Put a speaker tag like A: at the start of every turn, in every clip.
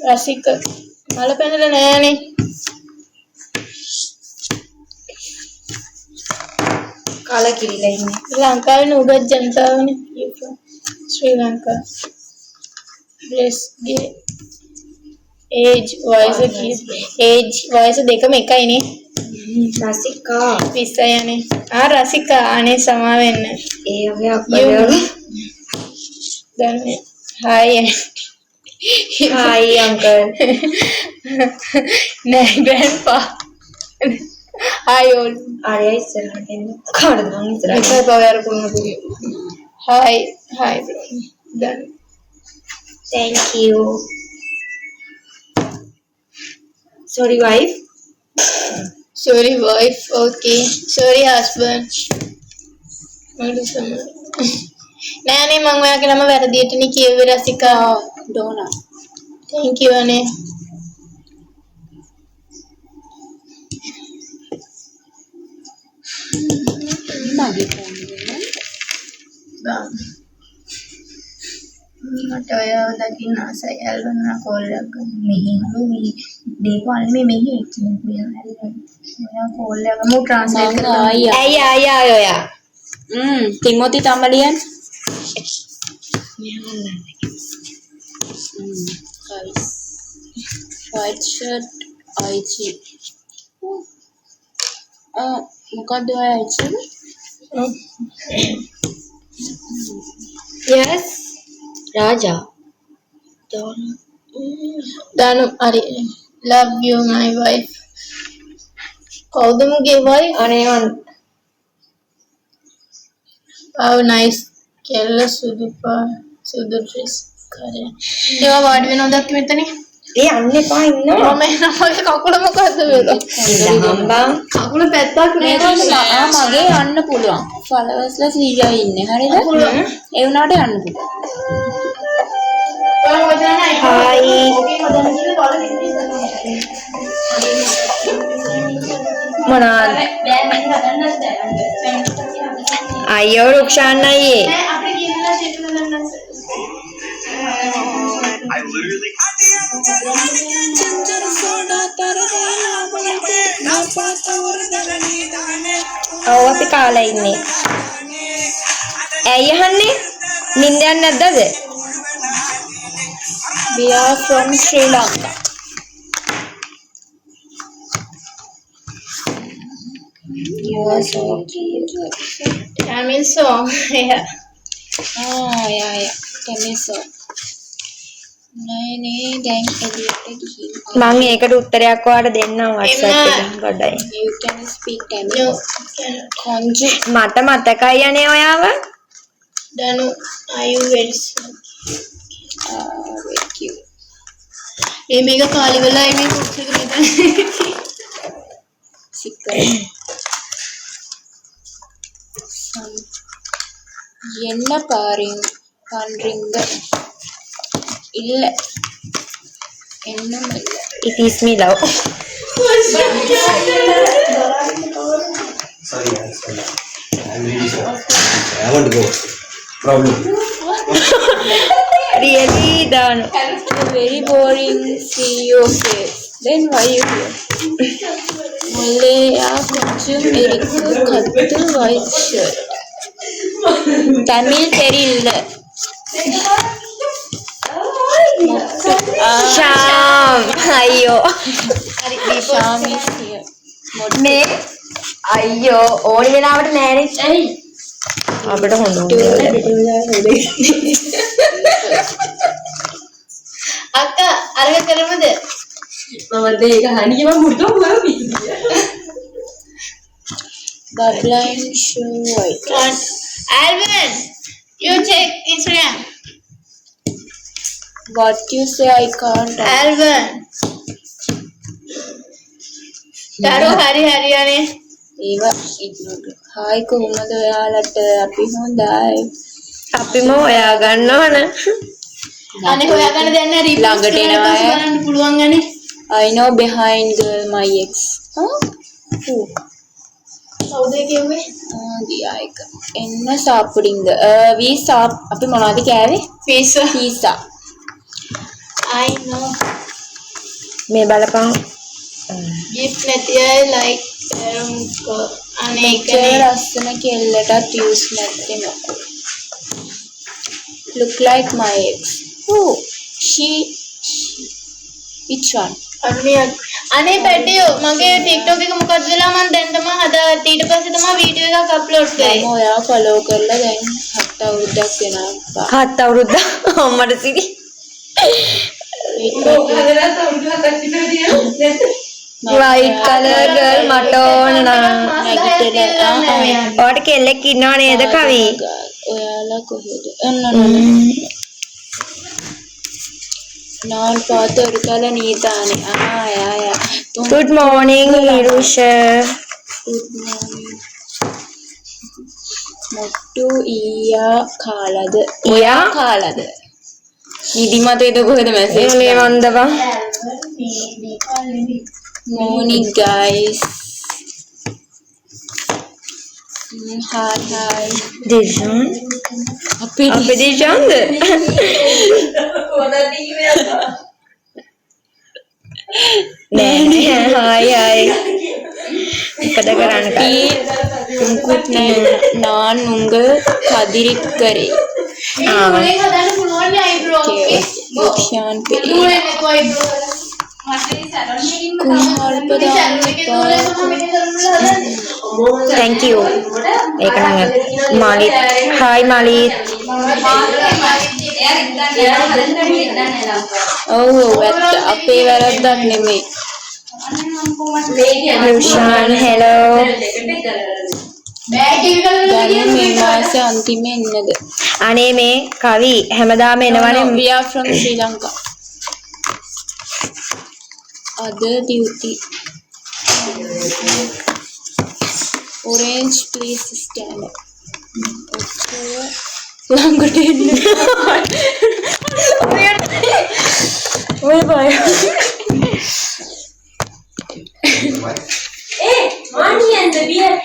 A: රසික මල පැනලා නෑනේ.
B: කලකිරිලා ඉන්නේ.
A: ලංකාවේ නුගත් ජනතාවනේ. ශ්‍රී ලංකා. බ්‍රෙස්ගේ age වයස දෙකම එකයිනේ.
B: රසිකා
A: 20යිනේ. රසිකා අනේ සමා වෙන්න.
B: ඒ වගේ අපලවලු.
A: දැන් හායි
B: හායි අංකල්.
A: නෑ ග්‍රෑන්ඩ්පා. Hi all.
B: ආරයයි ඉස්සරහට එන්න. කාටද මං ඉස්සරහට?
A: එකයි පවයර පුරුම පුගේ. Hi bro. දැන්
B: thank you. sorry wife.
A: sorry wife. okay. sorry husband. නෑනේ මම ඔයාගේ නම වැරදියටනේ කියෙව්වේ රසිකා.
B: ඩෝනා.
A: thank you අනේ.
B: මගේ ෆෝන් එක
A: මට ඔයාව දකින්න ආසයි. ඇල්බම් කෝල් එකක් ගන්න. මෙහෙම මේ දීපාල් මෙහෙ ඉන්නේ. ඔයා කෝල් එකක් මම ට්‍රාන්ස්ලේට් කරලා
B: ඇයි ඔයා තිමෝති තමලියන් guys white shirt IG මොකක්ද ඔයා IG yes Raja
A: Danu Ari love you my wife. Call them gay wife.
B: අනේවන්
A: How nice. Kerala Sudu dress. Kare. ඒවා වාඩි වෙනවද මෙතන?
B: ඒ අන්න එපා ඉන්නවා.
A: මම එනමගේ කකුල මොකද්ද මේක?
B: හම්බා.
A: කකුල පැත්තක්
B: මේක මගේ යන්න පුළුවන්. followers ලා 100යි ඉන්නේ. හරිද? ඒ වුණාට යන්න පුළුවන්. Hi. මොනවාද? අයියෝ රුක්ෂාන් අයියේ. අපි කාලා ඉන්නේ. ඇයි අහන්නේ? නින්ද යන්නේ නැද්ද අද? We are from Sri Lanka. You are so cute.
A: Tamil song. Yeah.
B: Yeah. Tamil song. නේ දැන් එළියට ගිහින් මම ඒකට උත්තරයක් ඔයාලට දෙන්නම් WhatsApp එකෙන් ගොඩයි. You can speak Tamil. කොන්ජු මට මතකයි අනේ ඔයාව.
A: Danu are you very
B: very cute.
A: මේක කාලි වෙලායි මේ කොක්ස් එක මෙතන.
B: සික්කර. என்ன பண்றீங்க இல்ல என்னம் இல்ல it is me love
C: sorry I'm really sorry I want to go problem
B: really done very boring see your face then why you here முல்லையா கொஞ்சம் இருக்கு கத்து white shirt தமிழ் தெரியல Sham අයියෝ Sham is here මේ අයියෝ ඕනි වෙලාවට නෑනේ ඇයි අපිට හොඳ
A: අක්කා අරග කරමුද
B: මම දෙයක හනියම මුඩු ඔය පිටිය Babline shoe white
A: Alvin you check Instagram
B: what you say I can't
A: Alvin Taro hari අනේ
B: ඒව ඉක්නොට් හායි කොහොමද ඔයාලට අපි හොඳයි අපිම හොයා ගන්නවන
A: අනේ හොයා ගන්න දෙන්න
B: ළඟට එනවා
A: බලන්න පුළුවන් අනේ
B: I know behind girl my ex
A: කවුද කිව්වේ
B: ගියා එක එන්න සාප්පුඩින්ද we සාප් අපි මොනවද කෑවේ
A: pizza
B: pizza
A: I know
B: මේ බලපන්.
A: gift නැති අය like කරමුකෝ. අනේ
D: මෙච්චර ලස්සන කෙල්ලටත් use නැත්තේ මොකෝ. Look like my ex. Who? She. Which one?
A: අනේ පැටියෝ මගේ TikTok එක මොකද වෙලා මම දැන් තමයි හදාගත්තේ. ඊට පස්සේ තමයි වීඩියෝ එකක් අප්ලෝඩ් කරේ.
D: මම ඔයා follow කරලා දැන් 7 අවුරුද්දක් වෙනවා.
B: 7 අවුරුද්ද අම්මට සිටි. white color girl මට ඕන නම් ඔයාට කෙල්ලෙක් ඉන්නව නේද කවි?
D: ඔයාලා කොහෙද? நான் பார்த்த ஒரு கலை நீதானே. யா.
B: good morning Nirusha.
D: Good morning. මොට්ටු ඊයා කාලද?
B: ඔයා
D: කාලද? නිදිමතේද කොහෙද මැසේජ්
B: මේ වන්දවා.
D: morning guys. hi.
B: Dijon.
D: අපේ
B: Dijonද? නෑ hi. මොකද කරන්නේ?
D: උන්කුත් நான் உங்கள் කදිරික්කරේ.
A: මුලින් හදන්න පුළුවන් නේ eyebrow එකේ.
D: ලක්ෂාන් පෙරේ.
A: මුලින් ඒක eyebrow වල. මට සැලොන් එකකින්
B: thank you. ඒක නම් මාලිත් hi මාලිත්.
D: ඔව් අපේ වැරද්දක් නෙමෙයි.
B: Rushan hello.
D: දැන් මේ මාසේ අන්තිමේ ඉන්නද?
B: අනේ මේ කවි හැමදාම එනවනේ.
D: we are from Sri Lanka. other duty. orange please stand up. ළඟට එන්න. ඔය බය.
E: money and the beer.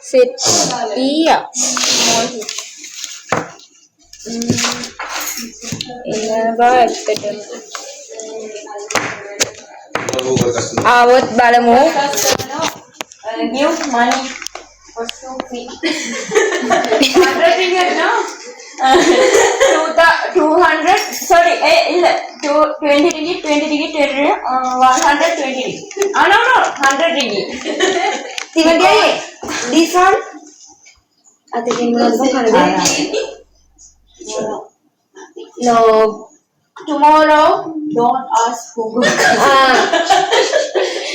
D: Set. Iya. එනවා ඇත්තටම.
B: ආවොත් බලමු.
E: Give money for stupid. 100 ringgit, no? 200, sorry, 20 ringgit, 100 ringgit, 120 ringgit. No, 100 ringgit.
B: තිවගේ this one අතකින් no
E: Tomorrow, don't ask Google.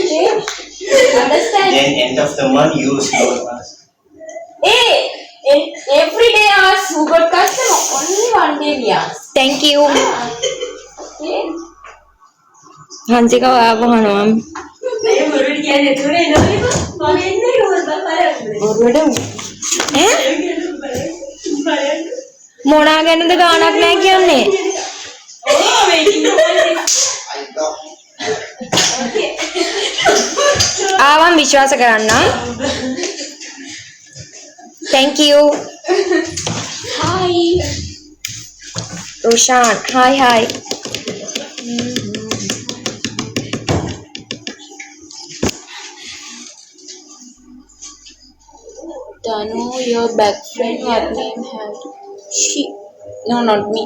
E: Okay? Understand?
C: Then end of the month you will ask.
E: Hey, every day ask Google customer. Only one day we ask.
B: thank you.
E: Okay?
B: හන්සික ඔයා වහනවා. මොනා ගැනද ගානක් නෑ කියන්නේ. ආවම් විශ්වාස කරන්න. thank you.
D: Hi.
B: Rushan hi.
D: Danu, your back friend, what name have she? No, not me.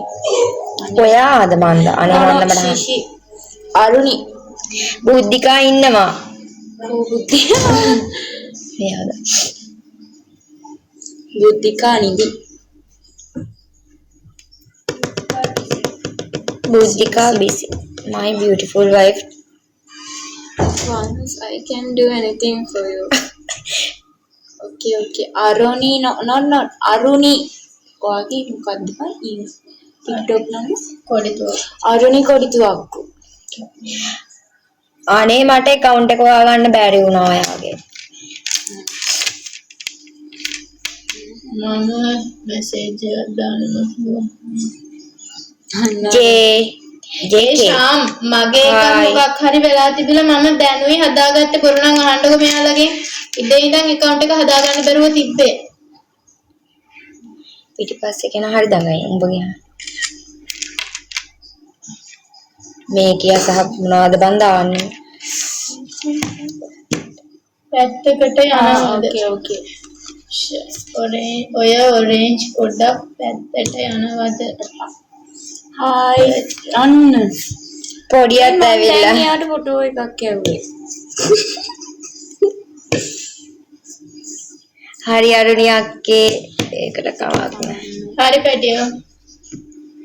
B: ඔයාද මන්ද අනේ මන්ද මට
D: she. Aruni.
B: බුද්ධිකා ඉන්නවා.
D: Buddhika.
B: මෙයාද
D: Buddhika Nidhi.
B: Buddhika busy. my beautiful wife.
D: Once I can do anything for you. Okay. Aruni, no, not Aruni. ඔයාගේ මොකක්ද බයි? TikTok නම
A: කොඩිතුව.
D: Aruni කොඩිතුවක්කු.
B: අනේ මට account එක හොයාගන්න බැරි වුණා ඔයාගේ.
A: මම මැසේජ් එකක් දානවා.
B: JK
A: ශාම් මගේ එකක් මොකක් හරි වෙලා තිබිලා මම දැනුයි හදාගත්තේ බොරු නම් අහන්නකො මෙයාලගේ ඉතින් ඉඳන් account එක හදාගන්න බැරුව තිබ්බේ.
B: පිටිපස්සේ කෙනා හරි දඟයි උඹ ගියා. මේ කිය සහ මොනවද බන් දාන්නේ?
A: පැත්තකට යනවාද?
D: ඕකේ.
A: ඔය ඔරේන්ජ් පොඩ්ඩක් පැත්තට යනවද?
D: හායි අන්න.
B: පොඩියත්
D: දැන්
B: ඇවිල්ලා.
D: එයාට ෆොටෝ එකක් ඇව්වේ.
B: හරි අරුණි අක්කේ ඒකට කමක් නැහැ.
A: හරි පැටියෝ.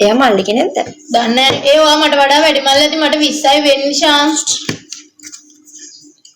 B: එයා මල්ලි කෙනෙක්ද?
A: දන්නේ නැහැ. ඒවා මට වඩා වැඩි මල්ලි ඇති මට 20යි වෙන්නේ ශාන්ස්.